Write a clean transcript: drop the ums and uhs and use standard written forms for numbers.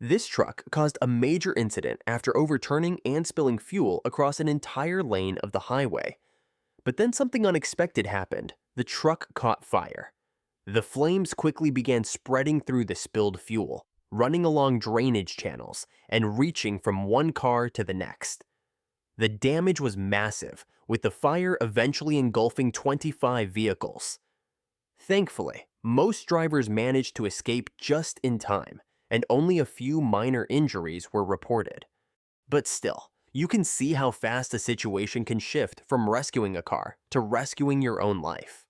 This truck caused a major incident after overturning and spilling fuel across an entire lane of the highway. But then something unexpected happened. The truck caught fire. The flames quickly began spreading through the spilled fuel, running along drainage channels and reaching from one car to the next. The damage was massive, with the fire eventually engulfing 25 vehicles. Thankfully, most drivers managed to escape just in time, and only a few minor injuries were reported. But still, you can see how fast a situation can shift from rescuing a car to rescuing your own life.